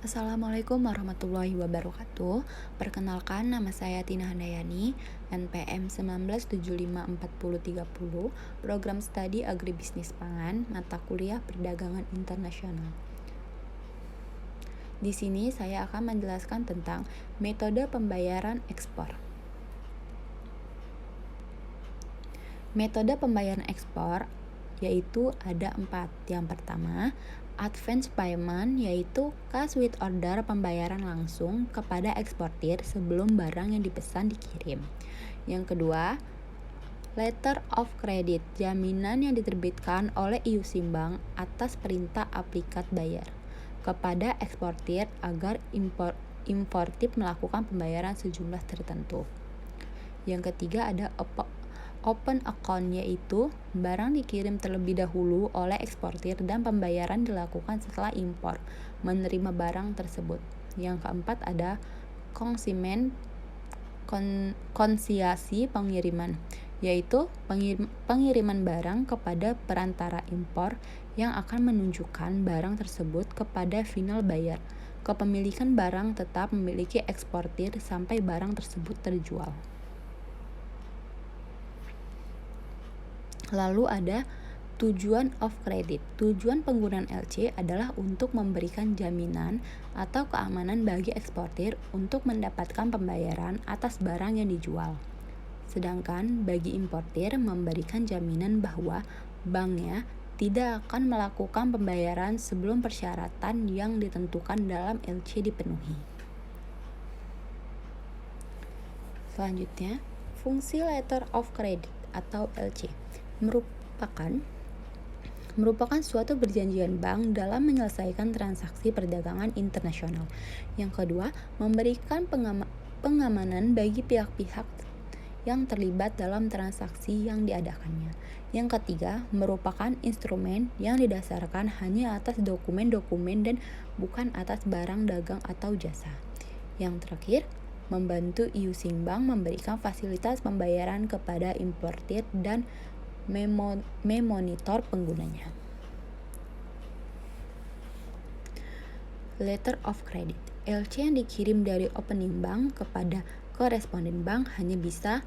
Assalamualaikum warahmatullahi wabarakatuh. Perkenalkan, nama saya Tina Handayani, NPM 19754030, Program Studi Agribisnis Pangan, mata kuliah Perdagangan Internasional. Di sini saya akan menjelaskan tentang metode pembayaran ekspor. Metode pembayaran ekspor yaitu ada 4. Yang pertama, advance payment, yaitu cash with order, pembayaran langsung kepada eksportir sebelum barang yang dipesan dikirim. Yang kedua, letter of credit, jaminan yang diterbitkan oleh IUSIN Bank atas perintah aplikat bayar kepada eksportir agar importir melakukan pembayaran sejumlah tertentu. Yang ketiga ada open account, yaitu barang dikirim terlebih dahulu oleh eksportir dan pembayaran dilakukan setelah impor menerima barang tersebut. Yang keempat ada konsiasi pengiriman, yaitu pengiriman barang kepada perantara impor yang akan menunjukkan barang tersebut kepada final buyer. Kepemilikan barang tetap memiliki eksportir sampai barang tersebut terjual. Lalu ada tujuan of credit. Tujuan penggunaan LC adalah untuk memberikan jaminan atau keamanan bagi eksportir untuk mendapatkan pembayaran atas barang yang dijual. Sedangkan bagi importir memberikan jaminan bahwa banknya tidak akan melakukan pembayaran sebelum persyaratan yang ditentukan dalam LC dipenuhi. Selanjutnya, fungsi letter of credit atau LC merupakan suatu perjanjian bank dalam menyelesaikan transaksi perdagangan internasional. Yang kedua, memberikan pengamanan bagi pihak-pihak yang terlibat dalam transaksi yang diadakannya. Yang ketiga, merupakan instrumen yang didasarkan hanya atas dokumen-dokumen dan bukan atas barang dagang atau jasa. Yang terakhir, membantu IUSIN Bank memberikan fasilitas pembayaran kepada importir dan memonitor penggunanya. Letter of credit. LC yang dikirim dari opening bank kepada koresponden bank hanya bisa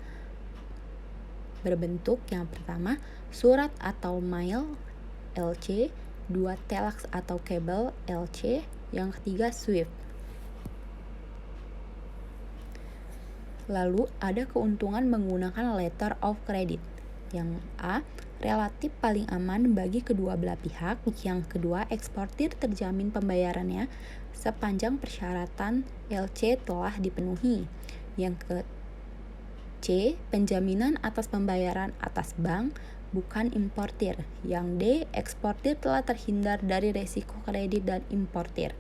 berbentuk yang pertama, surat atau mail LC, 2 telex atau kabel LC, yang ketiga SWIFT. Lalu ada keuntungan menggunakan letter of credit. Yang A, relatif paling aman bagi kedua belah pihak. Yang kedua, eksportir terjamin pembayarannya sepanjang persyaratan LC telah dipenuhi. Yang ke C, penjaminan atas pembayaran atas bank, bukan importir. Yang D, eksportir telah terhindar dari resiko kredit dan importir.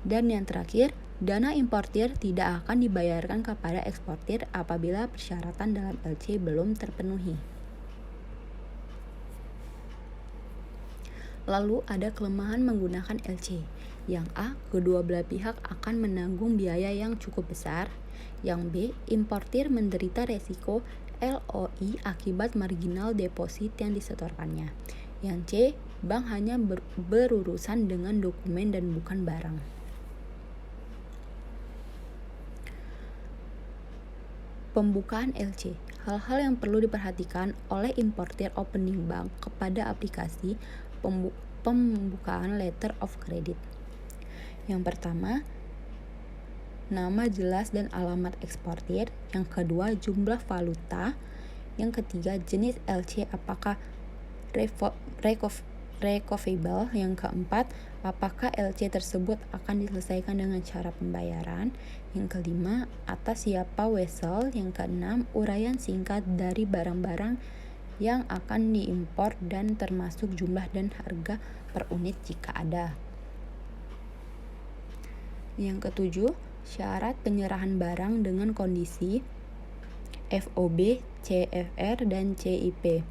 Dan yang terakhir, dana importir tidak akan dibayarkan kepada eksportir apabila persyaratan dalam LC belum terpenuhi. Lalu ada kelemahan menggunakan LC. Yang A, kedua belah pihak akan menanggung biaya yang cukup besar. Yang B, importir menderita resiko LOI akibat marginal deposit yang disetorkannya. Yang C, bank hanya berurusan dengan dokumen dan bukan barang. Pembukaan LC. Hal-hal yang perlu diperhatikan oleh importir opening bank kepada aplikasi pembukaan letter of credit. Yang pertama, nama jelas dan alamat eksportir. Yang kedua, jumlah valuta. Yang ketiga, jenis LC apakah recoverable. Yang keempat, apakah LC tersebut akan diselesaikan dengan cara pembayaran. Yang kelima, atas siapa wesel. Yang keenam, uraian singkat dari barang-barang yang akan diimpor dan termasuk jumlah dan harga per unit jika ada. Yang ketujuh, syarat penyerahan barang dengan kondisi FOB, CFR, dan CIP.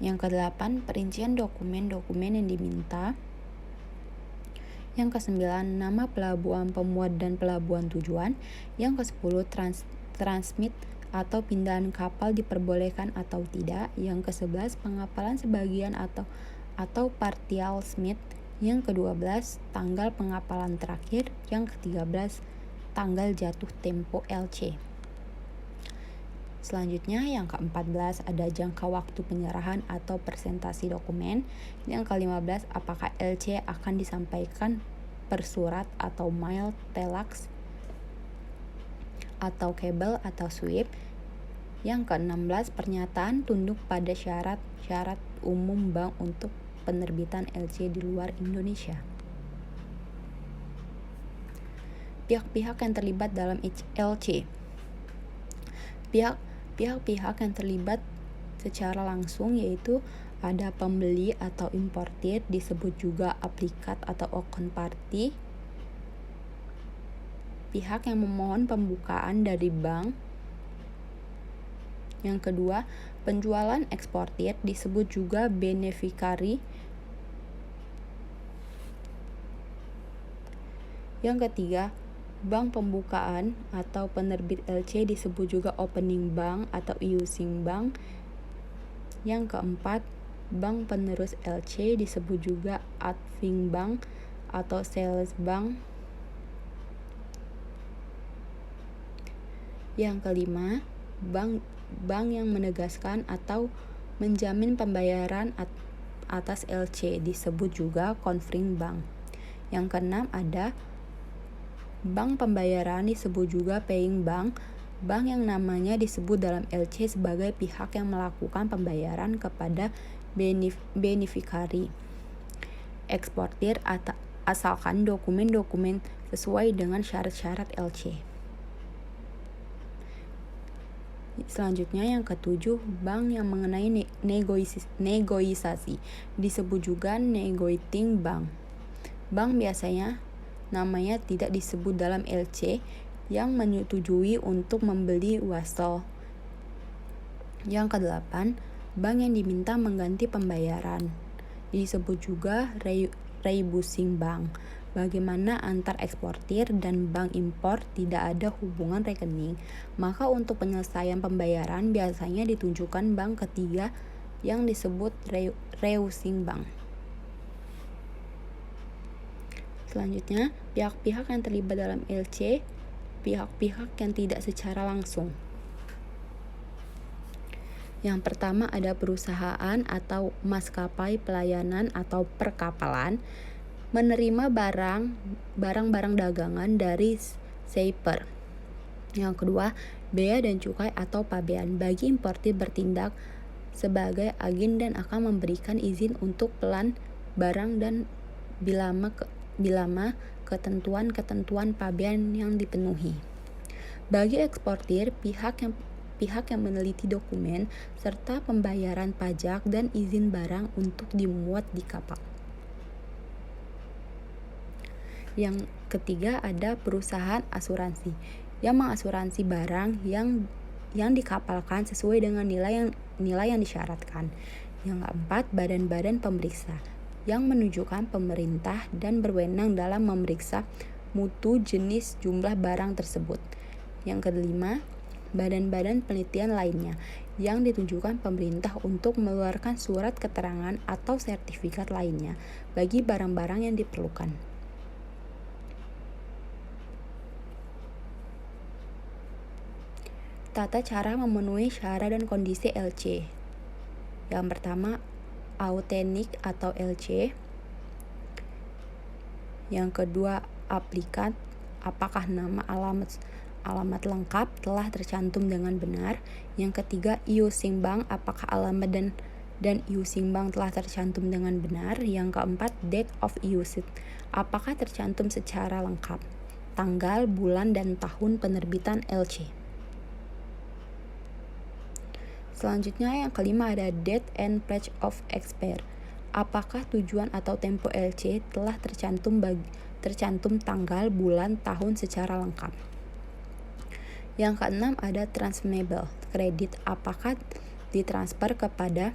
Yang kedelapan, perincian dokumen-dokumen yang diminta. Yang kesembilan, nama pelabuhan pemuat dan pelabuhan tujuan. Yang kesepuluh, transmit atau pindahan kapal diperbolehkan atau tidak. Yang ke-11, pengapalan sebagian atau partial smith. Yang ke-12, tanggal pengapalan terakhir. Yang ke-13, tanggal jatuh tempo LC. Selanjutnya yang ke-14 ada jangka waktu penyerahan atau presentasi dokumen. Yang ke-15 apakah LC akan disampaikan per surat atau mail, telex, atau kabel atau SWIFT. Yang ke-16 pernyataan tunduk pada syarat-syarat umum bank untuk penerbitan LC di luar Indonesia. Pihak-pihak yang terlibat dalam LC. Pihak-pihak yang terlibat secara langsung yaitu ada pembeli atau importir, disebut juga aplikat atau account party. Pihak yang memohon pembukaan dari bank. Yang kedua, penjualan eksportir, disebut juga beneficiary. Yang ketiga, bank pembukaan atau penerbit LC, disebut juga opening bank atau issuing bank. Yang keempat, bank penerus LC, disebut juga adving bank atau sales bank. Yang kelima, bank yang menegaskan atau menjamin pembayaran atas LC, disebut juga confirming bank. Yang keenam ada bank pembayaran, disebut juga paying bank. Bank yang namanya disebut dalam LC sebagai pihak yang melakukan pembayaran kepada beneficiary eksportir asalkan dokumen-dokumen sesuai dengan syarat-syarat LC. Selanjutnya yang ketujuh, bank yang mengenai negosiasi, disebut juga negotiating bank. Bank biasanya namanya tidak disebut dalam LC yang menyetujui untuk membeli wasal. Yang kedelapan, bank yang diminta mengganti pembayaran, disebut juga reimbursing bank. Bagaimana antar eksportir dan bank impor tidak ada hubungan rekening, maka untuk penyelesaian pembayaran biasanya ditunjukkan bank ketiga yang disebut reimbursing bank. Selanjutnya, pihak-pihak yang terlibat dalam LC, pihak-pihak yang tidak secara langsung. Yang pertama ada perusahaan atau maskapai pelayanan atau perkapalan menerima barang-barang dagangan dari shipper. Yang kedua, bea dan cukai atau pabean. Bagi importir bertindak sebagai agen dan akan memberikan izin untuk pelan barang dan bilama ketentuan-ketentuan pabean yang dipenuhi. Bagi eksportir, pihak yang meneliti dokumen serta pembayaran pajak dan izin barang untuk dimuat di kapal. Yang ketiga ada perusahaan asuransi yang mengasuransi barang yang dikapalkan sesuai dengan nilai yang disyaratkan. Yang keempat, badan-badan pemeriksa yang menunjukkan pemerintah dan berwenang dalam memeriksa mutu, jenis, jumlah barang tersebut. Yang kelima, badan-badan penelitian lainnya yang ditunjukkan pemerintah untuk mengeluarkan surat keterangan atau sertifikat lainnya bagi barang-barang yang diperlukan. Tata cara memenuhi syarat dan kondisi LC. Yang pertama, autentik atau LC. Yang kedua, aplikat, apakah nama alamat lengkap telah tercantum dengan benar. Yang ketiga, issuing bank, apakah alamat dan issuing bank telah tercantum dengan benar. Yang keempat, date of usage, apakah tercantum secara lengkap tanggal, bulan, dan tahun penerbitan LC. Selanjutnya yang kelima ada date and pledge of expire, apakah tujuan atau tempo LC telah tercantum tanggal, bulan, tahun secara lengkap. Yang keenam ada transferable credit, apakah ditransfer kepada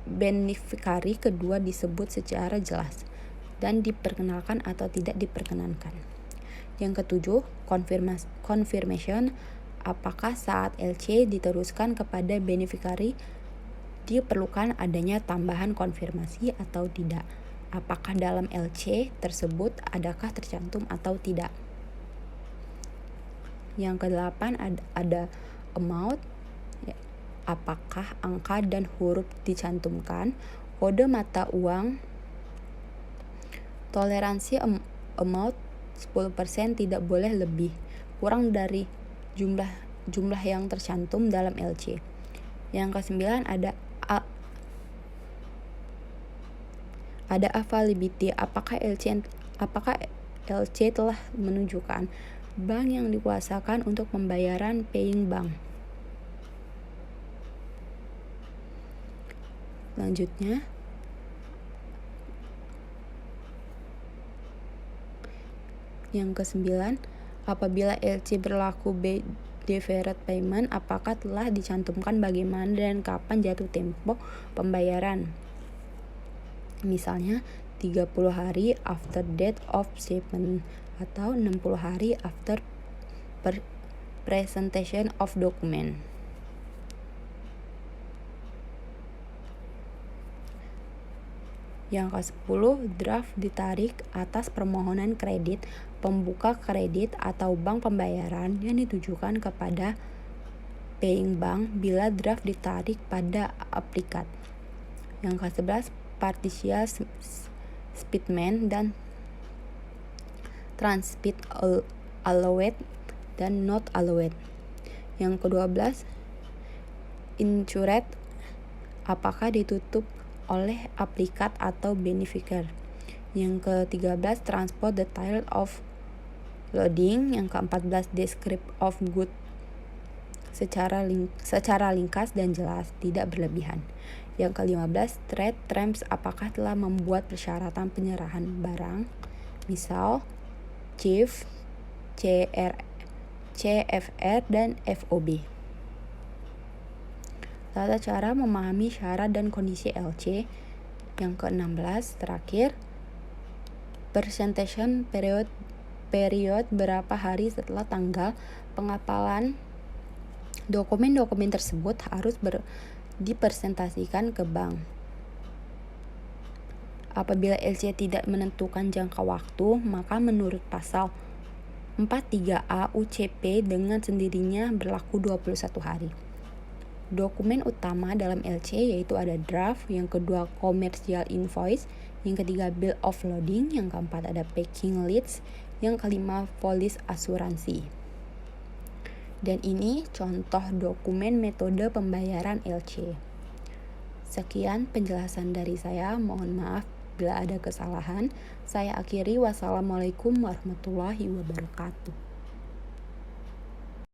beneficiary kedua disebut secara jelas dan diperkenalkan atau tidak diperkenankan. Yang ketujuh, confirmation, apakah saat LC diteruskan kepada beneficiary diperlukan adanya tambahan konfirmasi atau tidak. Apakah dalam LC tersebut adakah tercantum atau tidak. Yang ke-8 ada amount, apakah angka dan huruf dicantumkan, kode mata uang, toleransi amount 10% tidak boleh lebih kurang dari jumlah yang tercantum dalam LC. Yang ke-9 ada availability, apakah LC telah menunjukkan bank yang dikuasakan untuk pembayaran paying bank. Selanjutnya, yang ke-9, apabila LC berlaku deferred payment, apakah telah dicantumkan bagaimana dan kapan jatuh tempo pembayaran. Misalnya 30 hari after date of shipment atau 60 hari after presentation of document. Yang ke-10, draft ditarik atas permohonan kredit pembuka kredit atau bank pembayaran yang ditujukan kepada paying bank bila draft ditarik pada aplikat. Yang ke-11, partial shipment dan transit allowed dan not allowed. Yang ke-12, insured, apakah ditutup oleh aplikat atau beneficiary. Yang ke-13, transport detail of loading. Yang ke-14, description of good secara ringkas dan jelas, tidak berlebihan. Yang ke-15, trade terms, apakah telah membuat persyaratan penyerahan barang, misal CIF, CFR, dan FOB. Tata cara memahami syarat dan kondisi LC. Yang ke-16, terakhir, presentation period berapa hari setelah tanggal pengapalan dokumen-dokumen tersebut harus dipresentasikan ke bank. Apabila LC tidak menentukan jangka waktu, maka menurut pasal 43A UCP dengan sendirinya berlaku 21 hari. Dokumen utama dalam LC yaitu ada draft, yang kedua commercial invoice, yang ketiga bill of loading, yang keempat ada packing list, yang kelima polis asuransi. Dan ini contoh dokumen metode pembayaran LC. Sekian penjelasan dari saya, mohon maaf bila ada kesalahan. Saya akhiri, wassalamualaikum warahmatullahi wabarakatuh.